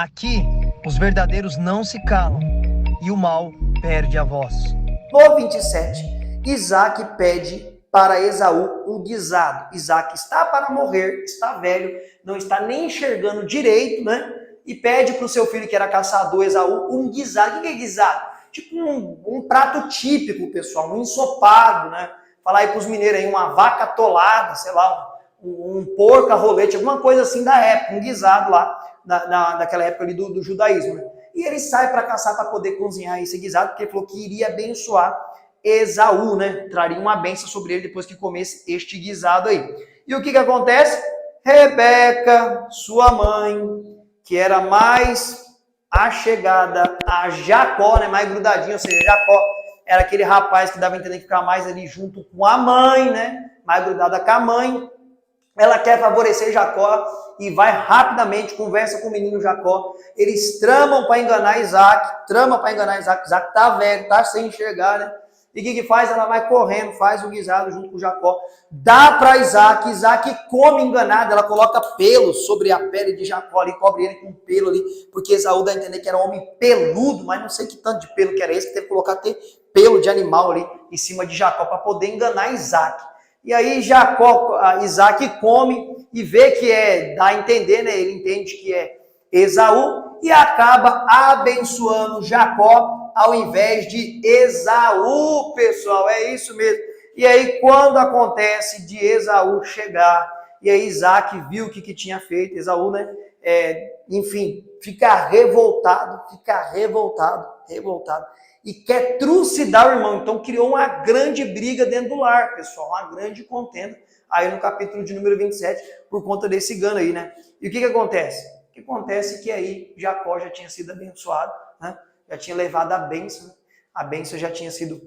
Aqui, os verdadeiros não se calam e o mal perde a voz. No 27, Isaac pede para Esaú um guisado. Isaac está para morrer, está velho, não está nem enxergando direito, né? E pede para o seu filho, que era caçador, Esaú, um guisado. O que é guisado? Tipo um prato típico, pessoal, um ensopado, né? Falar aí para os mineiros aí, uma vaca atolada, sei lá, um porco a rolete, alguma coisa assim da época, um guisado lá, daquela época ali do judaísmo, né? E ele sai para caçar para poder cozinhar esse guisado, porque ele falou que iria abençoar Esaú, né? Traria uma bênção sobre ele depois que comesse este guisado aí. E o que acontece? Rebeca, sua mãe, que era mais achegada a Jacó, né? Mais grudadinho, ou seja, Jacó era aquele rapaz que dava a entender que ficava mais ali junto com a mãe, né? Mais grudada com a mãe. Ela quer favorecer Jacó e vai rapidamente, conversa com o menino Jacó. Eles tramam para enganar Isaac, Isaac tá velho, tá sem enxergar, né? E o que faz? Ela vai correndo, faz o guisado junto com Jacó, dá para Isaac, Isaac come enganado, ela coloca pelos sobre a pele de Jacó ali, cobre ele com pelo ali, porque Esaú dá a entender que era um homem peludo, mas não sei que tanto de pelo que era esse, que teve que colocar até pelo de animal ali em cima de Jacó para poder enganar Isaac. E aí Isaac come e vê que dá a entender, né? Ele entende que é Esaú e acaba abençoando Jacó ao invés de Esaú, pessoal, é isso mesmo. E aí quando acontece de Esaú chegar, e aí Isaac viu o que tinha feito, Esaú, né? Enfim, fica revoltado, e quer trucidar o irmão. Então criou uma grande briga dentro do lar, pessoal, uma grande contenda aí no capítulo de número 27, por conta desse engano aí, né? E o que acontece? O que acontece é que aí Jacó já tinha sido abençoado, né? Já tinha levado a bênção já tinha sido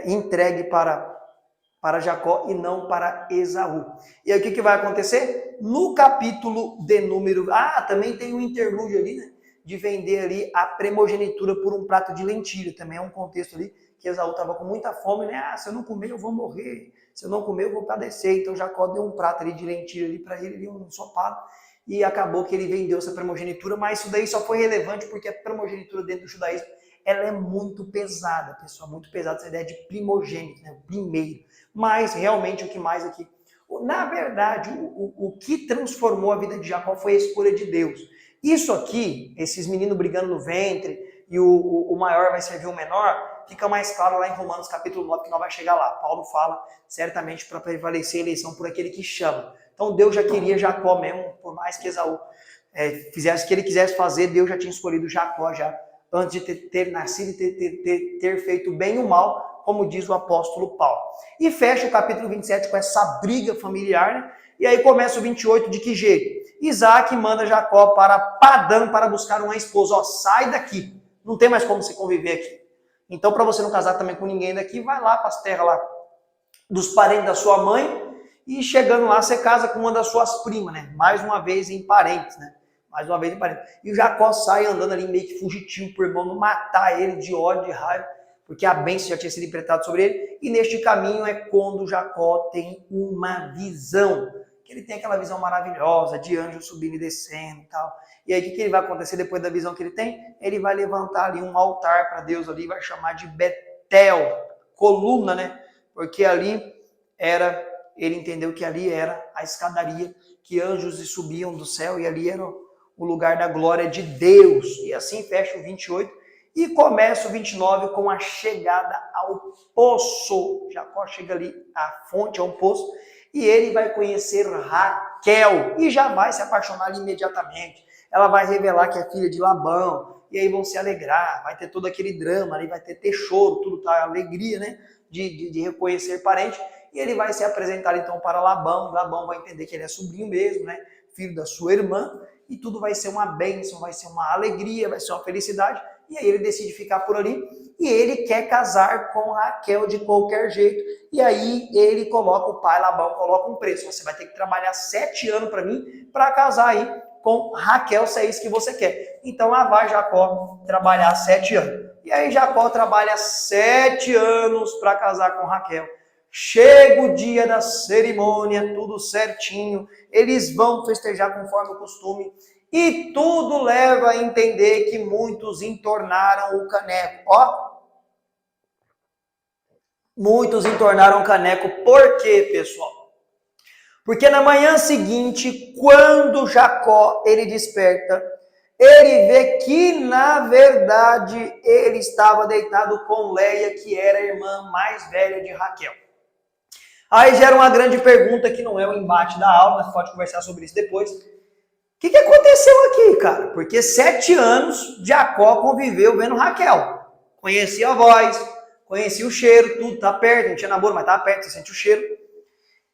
entregue para Jacó e não para Esaú. E aí o que vai acontecer? No capítulo de número... também tem um interlúdio ali, né? De vender ali a primogenitura por um prato de lentilha. Também é um contexto ali que Esaú estava com muita fome, né? Se eu não comer, eu vou morrer. Se eu não comer, eu vou padecer. Então Jacó deu um prato ali de lentilha ali para ele, um ensopado. E acabou que ele vendeu essa primogenitura, mas isso daí só foi relevante porque a primogenitura dentro do judaísmo, ela é muito pesada, pessoal, muito pesada essa ideia de primogênito, né? O primeiro. Mas realmente o que mais aqui... Na verdade, o que transformou a vida de Jacó foi a escolha de Deus. Isso aqui, esses meninos brigando no ventre, e o maior vai servir o menor, fica mais claro lá em Romanos capítulo 9, que nós vai chegar lá. Paulo fala certamente para prevalecer a eleição por aquele que chama. Então Deus já queria Jacó mesmo, por mais que Esaú fizesse o que ele quisesse fazer, Deus já tinha escolhido Jacó já, antes de ter nascido e ter feito bem e o mal, como diz o apóstolo Paulo. E fecha o capítulo 27 com essa briga familiar, né? E aí começa o 28 de que jeito? Isaac manda Jacó para Padã para buscar uma esposa. Ó, sai daqui, não tem mais como você conviver aqui. Então, para você não casar também com ninguém daqui, vai lá para as terras lá dos parentes da sua mãe e chegando lá, você casa com uma das suas primas, né? Mais uma vez em parentes, né? Mais uma vez em parentes. E o Jacó sai andando ali meio que fugitivo por irmão não matar ele de ódio, de raiva, porque a bênção já tinha sido impregnada sobre ele. E neste caminho é quando Jacó tem uma visão. Que ele tem aquela visão maravilhosa de anjo subindo e descendo e tal. E aí o que ele vai acontecer depois da visão que ele tem? Ele vai levantar ali um altar para Deus ali, vai chamar de Betel, coluna, né? Porque ali ele entendeu que ali era a escadaria que anjos subiam do céu e ali era o lugar da glória de Deus. E assim fecha o 28 e começa o 29 com a chegada ao poço. Jacó chega ali à fonte, a um poço, e ele vai conhecer Raquel e já vai se apaixonar ali imediatamente. Ela vai revelar que é filha de Labão, e aí vão se alegrar, vai ter todo aquele drama ali, vai ter choro, tudo tá alegria, né? De reconhecer parente. E ele vai se apresentar então para Labão. Labão vai entender que ele é sobrinho mesmo, né? Filho da sua irmã, e tudo vai ser uma bênção, vai ser uma alegria, vai ser uma felicidade. E aí ele decide ficar por ali e ele quer casar com Raquel de qualquer jeito. E aí ele coloca, o pai Labão coloca um preço. Você vai ter que trabalhar 7 anos para mim para casar aí com Raquel, se é isso que você quer. Então lá vai Jacó trabalhar 7 anos. E aí Jacó trabalha 7 anos para casar com Raquel. Chega o dia da cerimônia, tudo certinho. Eles vão festejar conforme o costume. E tudo leva a entender que muitos entornaram o caneco. Ó, muitos entornaram o caneco. Por quê, pessoal? Porque na manhã seguinte, quando Jacó ele desperta, ele vê que, na verdade, ele estava deitado com Leia, que era a irmã mais velha de Raquel. Aí gera uma grande pergunta, que não é o embate da aula, mas pode conversar sobre isso depois. O que aconteceu aqui, cara? Porque 7 anos Jacó conviveu vendo Raquel. Conhecia a voz, conhecia o cheiro, tudo tá perto, não tinha namoro, mas tá perto, você sente o cheiro.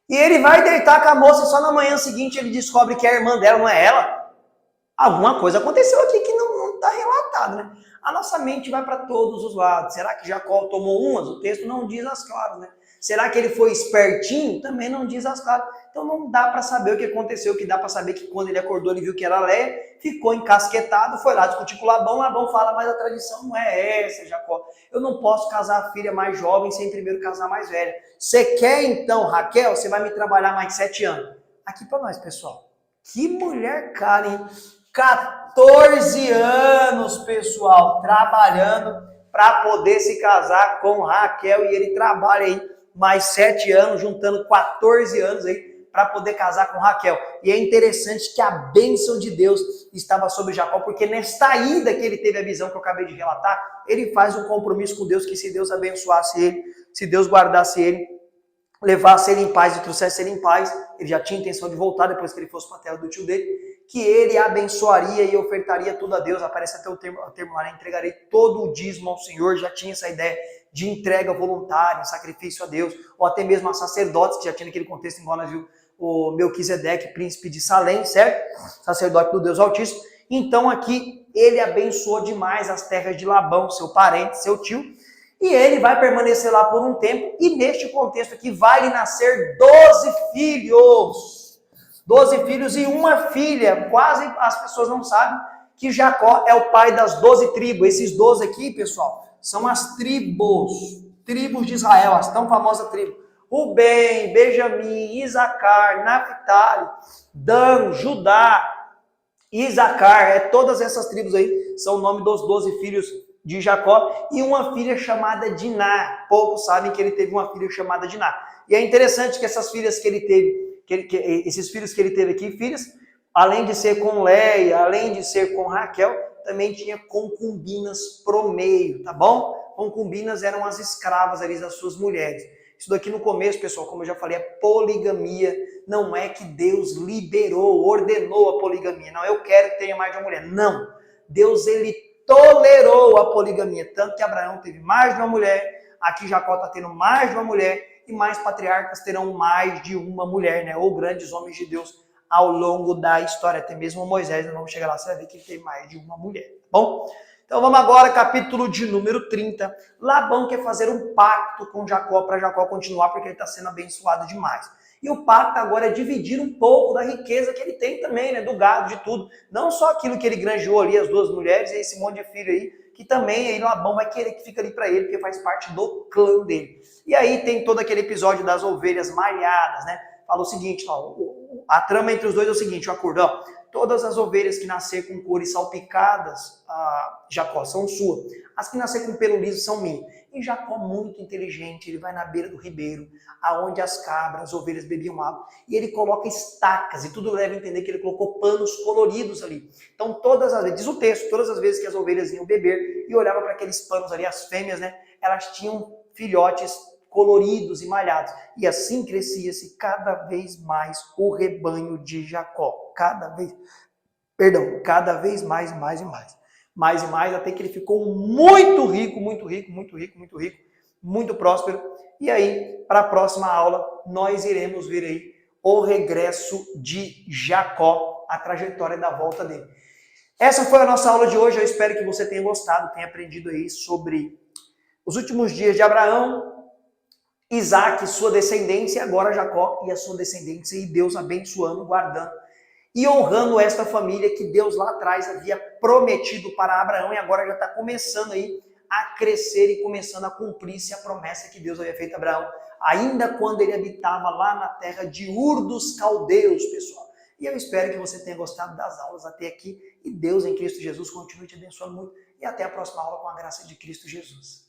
E ele vai deitar com a moça e só na manhã seguinte ele descobre que a irmã dela não é ela. Alguma coisa aconteceu aqui que não está relatado, né? A nossa mente vai para todos os lados. Será que Jacó tomou umas? O texto não diz as claras, né? Será que ele foi espertinho? Também não diz as claras. Então não dá para saber o que aconteceu. O que dá para saber é que quando ele acordou, ele viu que era Léia, ficou encasquetado, foi lá discutir com Labão. Labão fala, mas a tradição não é essa, Jacó. Eu não posso casar a filha mais jovem sem primeiro casar mais velha. Você quer então, Raquel? Você vai me trabalhar mais 7 anos. Aqui para nós, pessoal. Que mulher cara, hein? 14 anos, pessoal, trabalhando para poder se casar com Raquel, e ele trabalha aí mais 7 anos, juntando 14 anos aí para poder casar com Raquel. E é interessante que a bênção de Deus estava sobre Jacó, porque nesta ida que ele teve a visão que eu acabei de relatar, ele faz um compromisso com Deus, que se Deus abençoasse ele, se Deus guardasse ele, levasse ele em paz e trouxesse ele em paz, ele já tinha intenção de voltar depois que ele fosse para a terra do tio dele, que ele abençoaria e ofertaria tudo a Deus. Aparece até o termo lá, né? Entregarei todo o dízimo ao Senhor. Já tinha essa ideia de entrega voluntária, sacrifício a Deus, ou até mesmo a sacerdotes, que já tinha naquele contexto, igual nós vimos o Melquisedeque, príncipe de Salém, certo? Sacerdote do Deus Altíssimo. Então aqui ele abençoou demais as terras de Labão, seu parente, seu tio, e ele vai permanecer lá por um tempo, e neste contexto aqui vai lhe nascer 12 filhos. 12 filhos e uma filha. Quase as pessoas não sabem que Jacó é o pai das 12 tribos. Esses 12 aqui, pessoal, são as tribos de Israel, as tão famosas tribos. Rubem, Benjamim, Isacar, Naphtali, Dan, Judá, Isacar, todas essas tribos aí são o nome dos 12 filhos de Jacó, e uma filha chamada Diná. Poucos sabem que ele teve uma filha chamada Diná. E é interessante que essas filhas que ele teve, esses filhos que ele teve aqui, filhas, além de ser com Leia, além de ser com Raquel, também tinha concubinas pro meio, tá bom? Concubinas eram as escravas ali das suas mulheres. Isso daqui no começo, pessoal, como eu já falei, é poligamia. Não é que Deus liberou, ordenou a poligamia. Não, eu quero que tenha mais de uma mulher. Não. Deus, ele tolerou a poligamia. Tanto que Abraão teve mais de uma mulher, aqui Jacó está tendo mais de uma mulher, e mais patriarcas terão mais de uma mulher, né? Ou grandes homens de Deus ao longo da história. Até mesmo Moisés, nós vamos chegar lá, você vai ver que ele tem mais de uma mulher, tá bom? Então vamos agora, capítulo de número 30. Labão quer fazer um pacto com Jacó, para Jacó continuar, porque ele está sendo abençoado demais. E o pacto agora é dividir um pouco da riqueza que ele tem também, né? Do gado, de tudo. Não só aquilo que ele granjeou ali, as 2 mulheres e esse monte de filho aí, que também aí Labão vai querer que fica ali para ele, porque faz parte do clã dele. E aí tem todo aquele episódio das ovelhas malhadas, né? Fala o seguinte, ó, a trama entre os dois é o seguinte, o acordo, ó, todas as ovelhas que nascer com cores salpicadas, Jacó, são suas. As que nascer com pelo liso são minhas. E Jacó, muito inteligente, ele vai na beira do ribeiro, aonde as cabras, as ovelhas bebiam água, e ele coloca estacas, e tudo leva a entender que ele colocou panos coloridos ali. Então todas as vezes, diz o texto, todas as vezes que as ovelhas iam beber, e olhava para aqueles panos ali, as fêmeas, né, elas tinham filhotes coloridos e malhados. E assim crescia-se cada vez mais o rebanho de Jacó. Cada vez mais, mais e mais. Mais e mais, até que ele ficou muito rico, muito próspero. E aí, para a próxima aula, nós iremos ver aí o regresso de Jacó, a trajetória da volta dele. Essa foi a nossa aula de hoje. Eu espero que você tenha gostado, tenha aprendido aí sobre os últimos dias de Abraão, Isaac, sua descendência, agora Jacó e a sua descendência, e Deus abençoando, guardando e honrando esta família que Deus lá atrás havia prometido para Abraão, e agora já está começando aí a crescer e começando a cumprir-se a promessa que Deus havia feito a Abraão, ainda quando ele habitava lá na terra de Ur dos Caldeus, pessoal. E eu espero que você tenha gostado das aulas até aqui. E Deus em Cristo Jesus continue te abençoando muito. E até a próxima aula com a graça de Cristo Jesus.